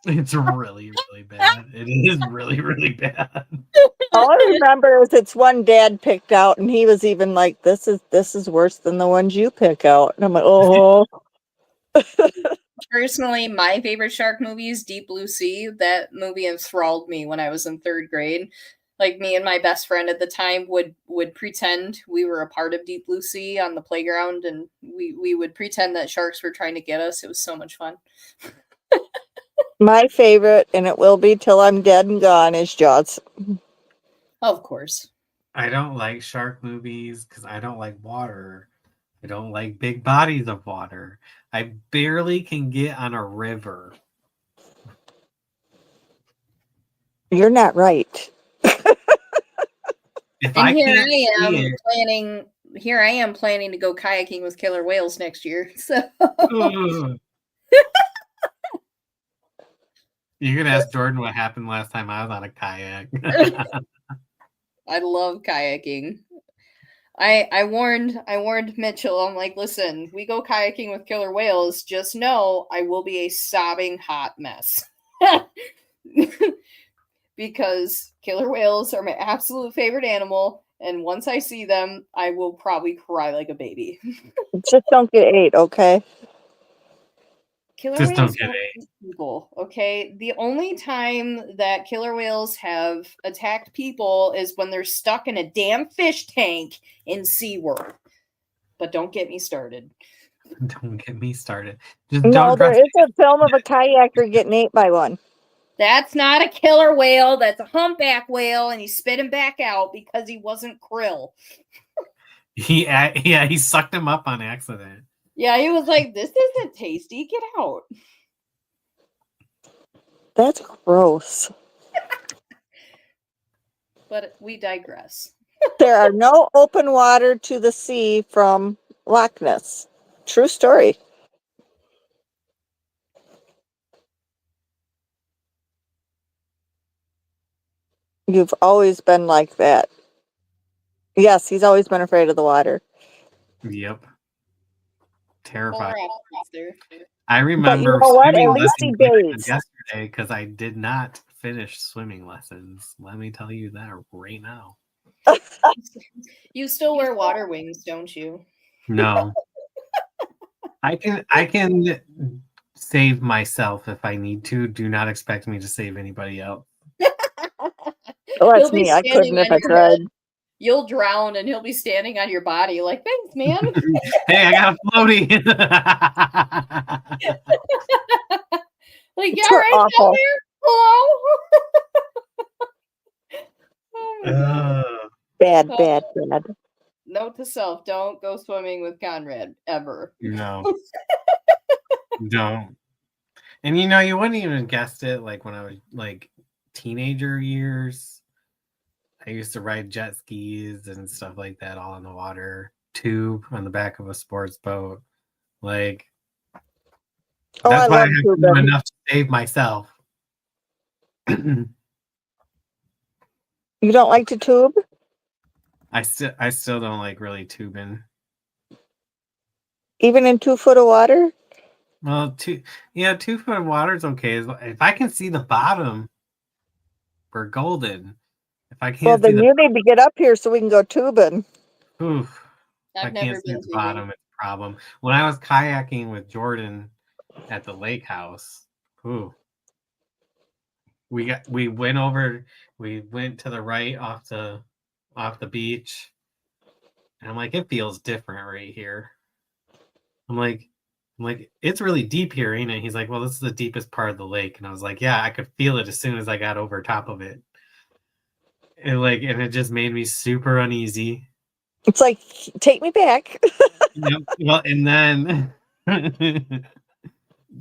It's really, really bad. It is really, really bad. All I remember is it's one dad picked out, and he was even like, "This is worse than the ones you pick out." And I'm like, "Oh." Personally, my favorite shark movie is Deep Blue Sea. That movie enthralled me when I was in 3rd grade. Like, me and my best friend at the time would pretend we were a part of Deep Blue Sea on the playground, and we would pretend that sharks were trying to get us. It was so much fun. My favorite, and it will be till I'm dead and gone, is Jaws. Of course. I don't like shark movies because I don't like water. I don't like big bodies of water. I barely can get on a river. You're not right. If And I here can't I see am it, planning. Here I am planning to go kayaking with killer whales next year. So ugh. You can ask Jordan what happened last time I was on a kayak. I love kayaking. I warned Mitchell. I'm like, listen, we go kayaking with killer whales. Just know I will be a sobbing hot mess. Because killer whales are my absolute favorite animal, and once I see them, I will probably cry like a baby. Just don't get ate, okay? Killer Just don't whales get don't it. eat people, okay? The only time that killer whales have attacked people is when they're stuck in a damn fish tank in SeaWorld. But don't get me started. Don't get me started. Just No, don't there trust is a film of a kayaker getting ate by one. That's not a killer whale. That's a humpback whale, and he spit him back out because he wasn't krill. he sucked him up on accident. Yeah, he was like, this isn't tasty. Get out. That's gross. But we digress. There are no open water to the sea from Loch Ness. True story. You've always been like that. Yes, he's always been afraid of the water. Yep. Polar Terrified. opposites there. I But you remember know what? swimming At least he lessons like I had bathes. yesterday because I did not finish swimming lessons. Let me tell you that right now. You still wear water wings, don't you? No. I can save myself if I need to. Do not expect me to save anybody else. Oh, He'll that's be me. I standing couldn't if on I your tried. head. You'll drown, and he'll be standing on your body like, thanks, man. Hey, I got a floaty. Like, you all You're right down awful. there? Hello? Oh my god. Bad, Oh, bad, bad. note to self, don't go swimming with Conrad ever. No, don't. And you wouldn't even guessed it. Like when I was like teenager years, I used to ride jet skis and stuff like that, all in the water, tube on the back of a sports boat. Like Oh, I that's why I love have to do tubing. enough to save myself. You don't like to tube? I still don't like really tubing. Even in 2 foot of water? Well, 2 foot of water is okay. If I can see the bottom, we're golden. If I Well, can't see then the you need to get up here so we can go tubing. oof, if I I've can't never see been the tubing. bottom, it's a problem. When I was kayaking with Jordan at the lake house, ooh, we went to the right off the beach, and I'm like, it feels different right here. I'm like, it's really deep here, ain't it? He's like, well, this is the deepest part of the lake, and I was like, yeah, I could feel it as soon as I got over top of it, and it just made me super uneasy. It's like, take me back. Yep. Well, and then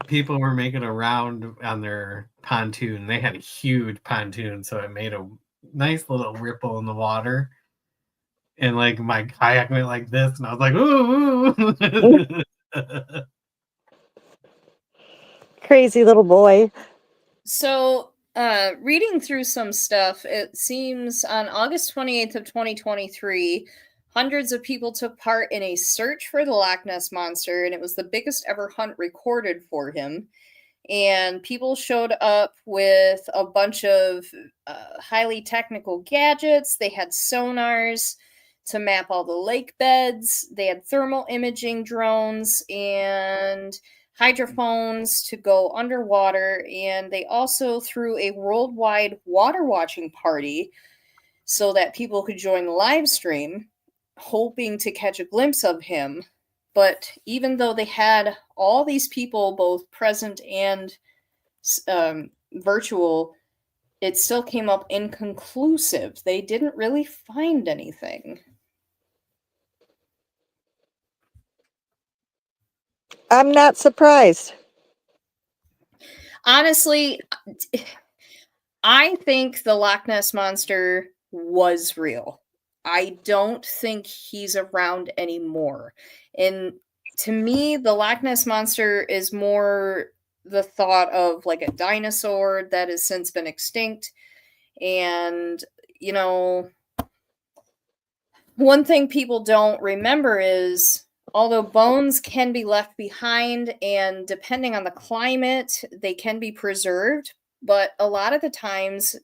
people were making a round on their pontoon. They had a huge pontoon, so it made a nice little ripple in the water. And like my kayak went like this, and I was like, ooh. Crazy little boy. So, reading through some stuff, it seems on August 28th of 2023, hundreds of people took part in a search for the Loch Ness Monster, and it was the biggest ever hunt recorded for him. and people showed up with a bunch of highly technical gadgets. They had sonars to map all the lake beds. They had thermal imaging drones and hydrophones to go underwater. And they also threw a worldwide water watching party so that people could join the live stream, hoping to catch a glimpse of him. But even though they had all these people, both present and virtual, it still came up inconclusive. They didn't really find anything. I'm not surprised. Honestly, I think the Loch Ness Monster was real. I don't think he's around anymore. And to me, the Loch Ness Monster is more the thought of like a dinosaur that has since been extinct. And, you know, one thing people don't remember is although bones can be left behind and depending on the climate, they can be preserved, but a lot of the times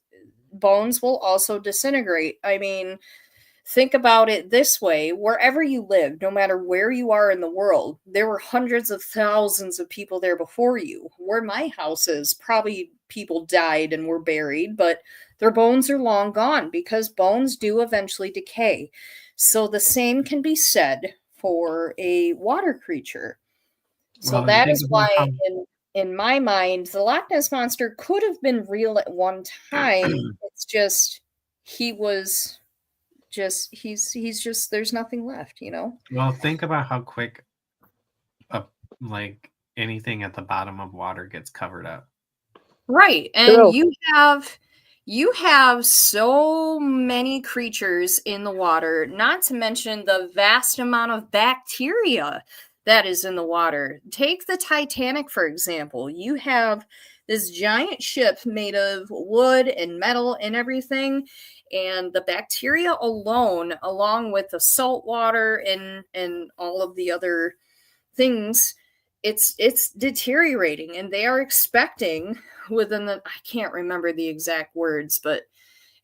bones will also disintegrate. I mean, think about it this way. Wherever you live, no matter where you are in the world, there were hundreds of thousands of people there before you. Where my house is, probably people died and were buried, but their bones are long gone because bones do eventually decay. So the same can be said for a water creature. So Well, you that think is about why how in my mind, the Loch Ness Monster could have been real at one time. It's just he's just there's nothing left, you know? well, think about how quick like anything at the bottom of water gets covered up. Right. And True. you have so many creatures in the water, not to mention the vast amount of bacteria that is in the water. Take the Titanic, for example. You have this giant ship made of wood and metal and everything, and the bacteria alone, along with the salt water and all of the other things, it's deteriorating, and they are expecting within the, I can't remember the exact words, but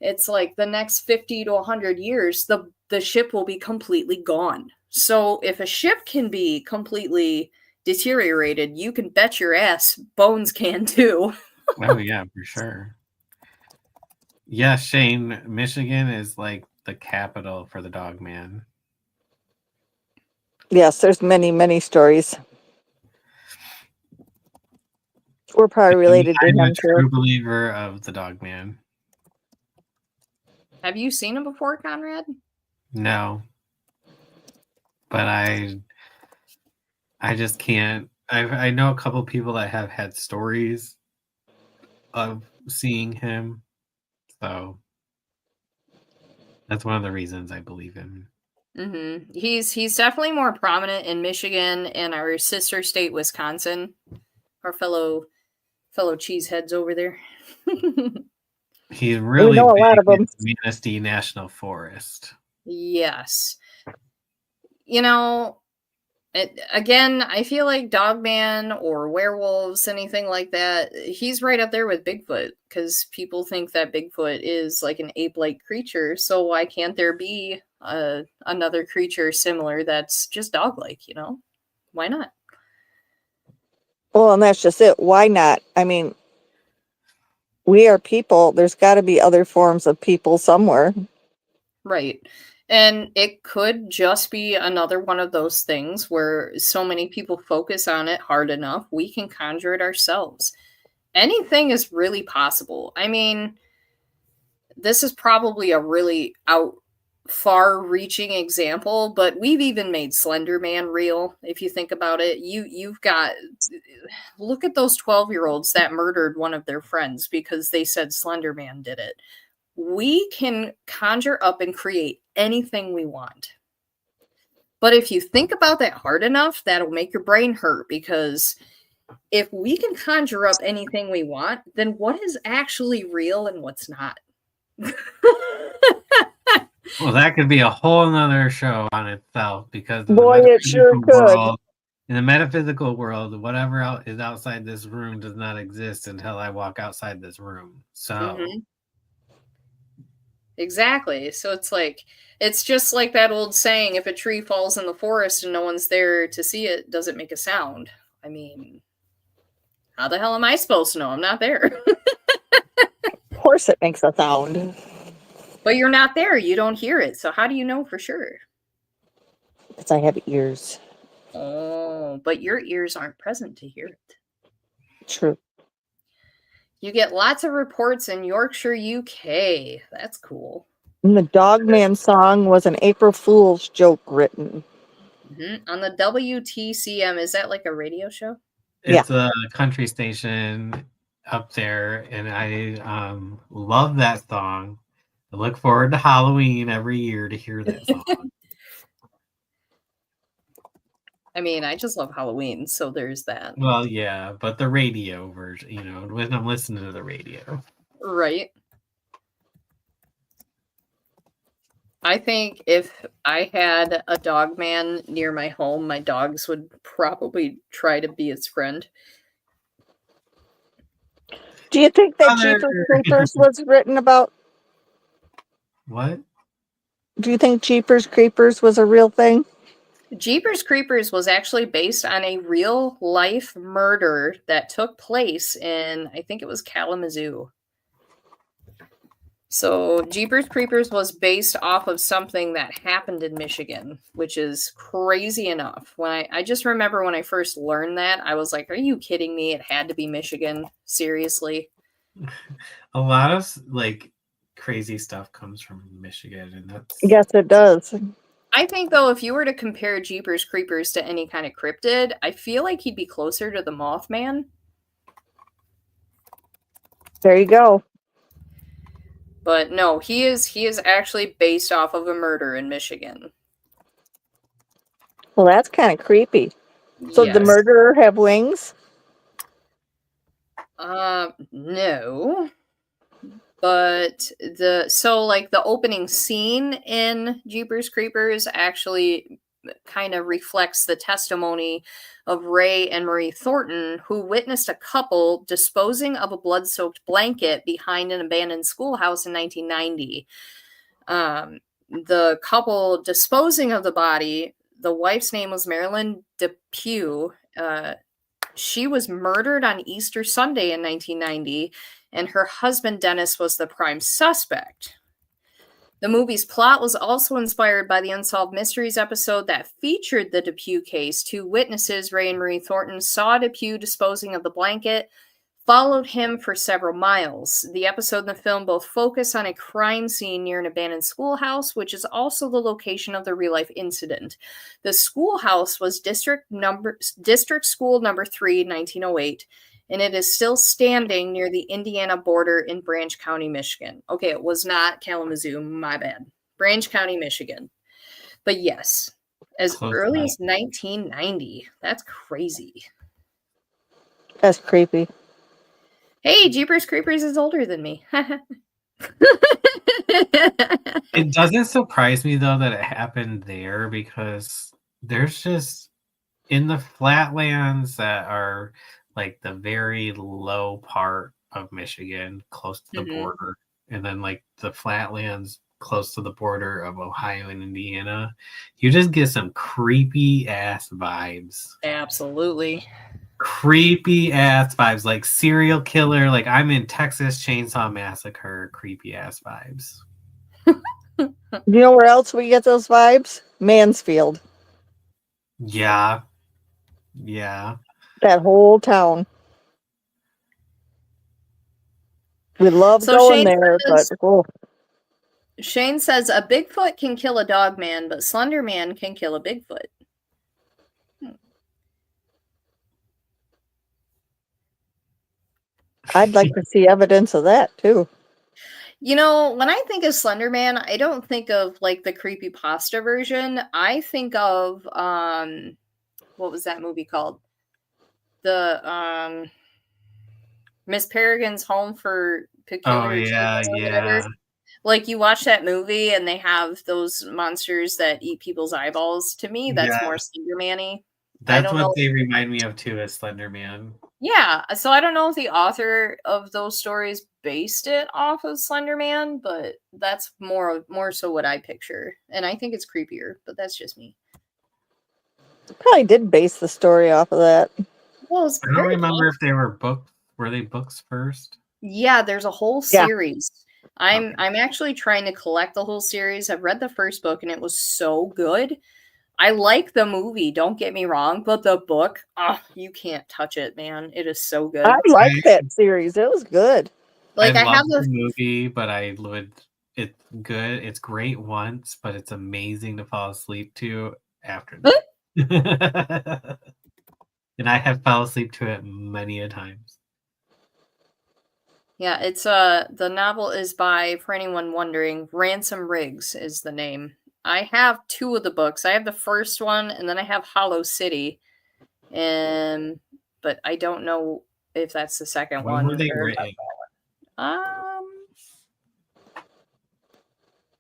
it's like the next 50 to 100 years the ship will be completely gone. So if a ship can be completely deteriorated, you can bet your ass bones can too. Oh yeah, for sure. Yeah, Shane, Michigan is like the capital for the dog man. Yes, there's many, many stories. We're probably related to I'm a him too. true believer of the dog man. Have you seen him before, Conrad? No, but I just can't. I know a couple people that have had stories of seeing him, so that's one of the reasons I believe him. Mm-hmm. He's definitely more prominent in Michigan and our sister state, Wisconsin. Our fellow cheeseheads over there. He's really know a lot big of 'em. in Manistee National Forest. Yes. You know, again, I feel like Dogman or werewolves, anything like that, he's right up there with Bigfoot because people think that Bigfoot is like an ape-like creature. So why can't there be another creature similar that's just dog-like, you know? Why not? Well, and that's just it. Why not? I mean, we are people. There's got to be other forms of people somewhere. Right. And it could just be another one of those things where so many people focus on it hard enough, we can conjure it ourselves. Anything is really possible. I mean, this is probably a really far-reaching example, but we've even made Slender Man real. If you think about it, you've got, look at those 12-year-olds that murdered one of their friends because they said Slender Man did it. We can conjure up and create anything we want. But if you think about that hard enough, that'll make your brain hurt, because if we can conjure up anything we want, then what is actually real and what's not? Well, that could be a whole nother show on itself, because in Boy, the it sure metaphysical could. world, In the metaphysical world, whatever is outside this room does not exist until I walk outside this room. So, Mm-hmm. Exactly. So it's just like that old saying, if a tree falls in the forest and no one's there to see it, does it make a sound? I mean, how the hell am I supposed to know? I'm not there. Of course it makes a sound. But you're not there. You don't hear it. So how do you know for sure? Because I have ears. Oh, but your ears aren't present to hear it. True. You get lots of reports in Yorkshire, UK. That's cool. And the Dogman song was an April Fool's joke written. Mm-hmm. On the WTCM, is that like a radio show? it's a country station up there, and I love that song. I look forward to Halloween every year to hear that song. I mean, I just love Halloween, so there's that. Well, yeah, but the radio version, when I'm listening to the radio. Right. I think if I had a dog man near my home, my dogs would probably try to be its friend. Do you think that Jeepers Creepers was written about? What? Do you think Jeepers Creepers was a real thing? Jeepers Creepers was actually based on a real life murder that took place in, I think it was Kalamazoo. So Jeepers Creepers was based off of something that happened in Michigan, which is crazy enough. When I just remember when I first learned that, I was like, are you kidding me? It had to be Michigan. Seriously. A lot of crazy stuff comes from Michigan, and that's Yes, it does. I think, though, if you were to compare Jeepers Creepers to any kind of cryptid, I feel like he'd be closer to the Mothman. There you go. But no, he is actually based off of a murder in Michigan. Well, that's kind of creepy. So Yes. the murderer have wings? No. But the opening scene in Jeepers Creepers actually kind of reflects the testimony of Ray and Marie Thornton, who witnessed a couple disposing of a blood-soaked blanket behind an abandoned schoolhouse in 1990. The couple disposing of the body, the wife's name was Marilyn Depew. She was murdered on Easter Sunday in 1990, and her husband Dennis was the prime suspect. The movie's plot was also inspired by the Unsolved Mysteries episode that featured the Depew case. Two witnesses, Ray and Marie Thornton, saw Depew disposing of the blanket, followed him for several miles. The episode and the film both focus on a crime scene near an abandoned schoolhouse, which is also the location of the real-life incident. The schoolhouse was District School Number 3, 1908, and it is still standing near the Indiana border in Branch County, Michigan. Okay, it was not Kalamazoo, my bad. Branch County, Michigan. But yes, as close early enough. as 1990. That's crazy. That's creepy. Hey, Jeepers Creepers is older than me. It doesn't surprise me though that it happened there, because there's just in the flatlands that are like the very low part of Michigan, close to the border, and then like the flatlands close to the border of Ohio and Indiana, you just get some creepy ass vibes. Absolutely. Creepy ass vibes, like serial killer, like I'm in Texas Chainsaw Massacre, creepy ass vibes. You know where else we get those vibes? Mansfield. Yeah. That whole town. We love going there, but Shane says a Bigfoot can kill a dog man, but Slender Man can kill a Bigfoot. I'd like to see evidence of that too. You know, when I think of Slender Man, I don't think of like the creepypasta version. I think of what was that movie called? The Miss Peregrine's Home for Peculiar Treatment or whatever. Like you watch that movie and they have those monsters that eat people's eyeballs. To me, that's more Slender Man-y. That's don't what know. they remind me of too, as Slender Man. Yeah, so I don't know if the author of those stories based it off of Slender Man, but that's more so what I picture, and I think it's creepier. But that's just me. Probably did base the story off of that. Well, it's I don't very remember if they were books. Were they books first? Yeah, there's a whole Yeah. series. I'm actually trying to collect the whole series. I've read the first book and it was so good. I like the movie, don't get me wrong, but the book, you can't touch it, man. It is so good. I like that series. It was good. Like I I love have the movie, but I would. It's good. It's great once, but it's amazing to fall asleep to after that. And I have fell asleep to it many a times. Yeah, it's the novel is by, for anyone wondering, Ransom Riggs is the name. I have 2 of the books. I have the first one and then I have Hollow City. But I don't know if that's the second When one. were they written?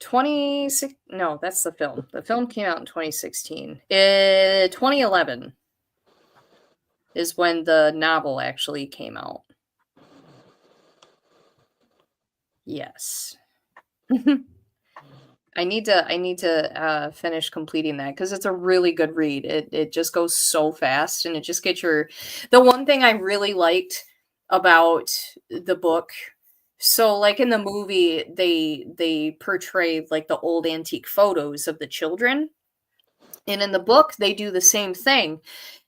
26 no, that's the film. The film came out in 2016. 2011 is when the novel actually came out. Yes. I need to finish completing that because it's a really good read. It just goes so fast and it just gets your. The one thing I really liked about the book, so like in the movie they portray like the old antique photos of the children, and in the book they do the same thing.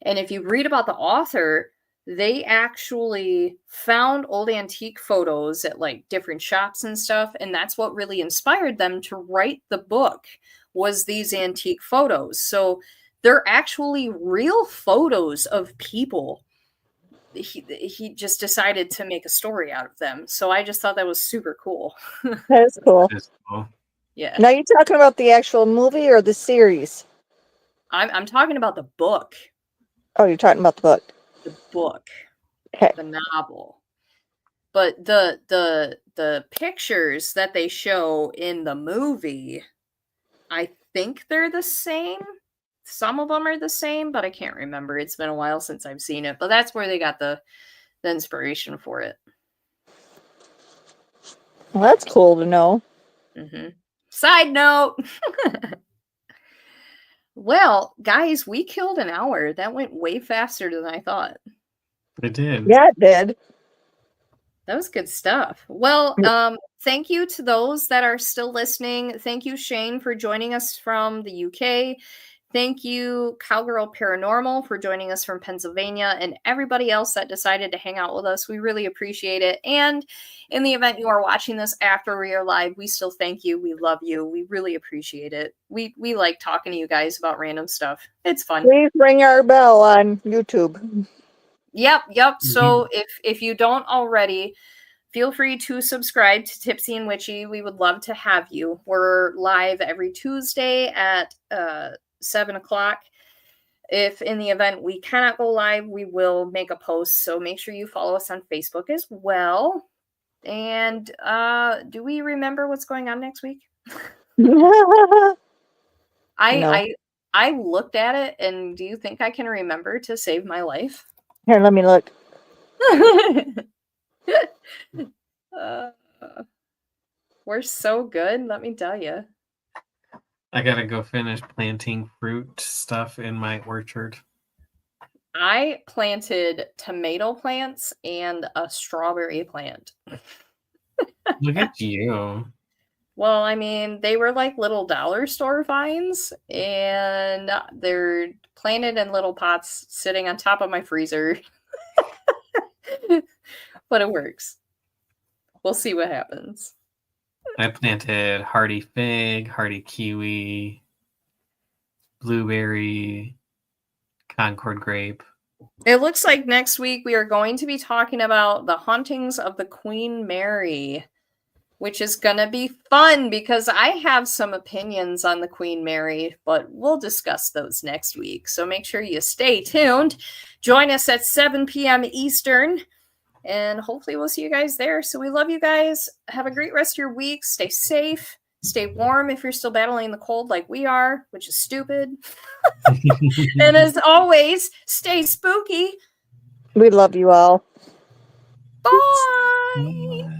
And if you read about the author, they actually found old antique photos at like different shops and stuff, and that's what really inspired them to write the book, was these antique photos. So they're actually real photos of people. He just decided to make a story out of them. So I just thought that was super cool. That's cool. That's cool. Yeah. Now, you talking about the actual movie or the series? I'm talking about the book. Oh, you're talking about the book. The book. Okay. The novel. But the pictures that they show in the movie, I think they're the same. Some of them are the same, but I can't remember. It's been a while since I've seen it. But that's where they got the inspiration for it. Well, that's cool to know. Mm-hmm. Side note. Well, guys, we killed an hour. That went way faster than I thought. It did. Yeah, it did. That was good stuff. Well, thank you to those that are still listening. Thank you, Shane, for joining us from the UK. Thank you, Cowgirl Paranormal, for joining us from Pennsylvania, and everybody else that decided to hang out with us. We really appreciate it. And in the event you are watching this after we are live, we still thank you. We love you. We really appreciate it. We like talking to you guys about random stuff. It's fun. Please ring our bell on YouTube. Yep. So if you don't already, feel free to subscribe to Tipsy and Witchy. We would love to have you. We're live every Tuesday at 7 o'clock. If in the event we cannot go live, we will make a post. So make sure you follow us on Facebook as well. And do we remember what's going on next week? No. I looked at it, and do you think I can remember to save my life? Here, let me look. We're so good, let me tell you. I gotta go finish planting fruit stuff in my orchard. I planted tomato plants and a strawberry plant. Look at you. Well, I mean, they were like little dollar store vines, and they're planted in little pots sitting on top of my freezer. But it works. We'll see what happens. I planted hardy fig, hardy kiwi, blueberry, Concord grape. It looks like next week we are going to be talking about the hauntings of the Queen Mary, which is going to be fun because I have some opinions on the Queen Mary, but we'll discuss those next week. So make sure you stay tuned. Join us at 7 p.m. Eastern, and hopefully we'll see you guys there. So we love you guys. Have a great rest of your week. Stay safe, Stay warm if you're still battling the cold like we are, which is stupid. And as always, stay spooky. We love you all. Bye. Bye.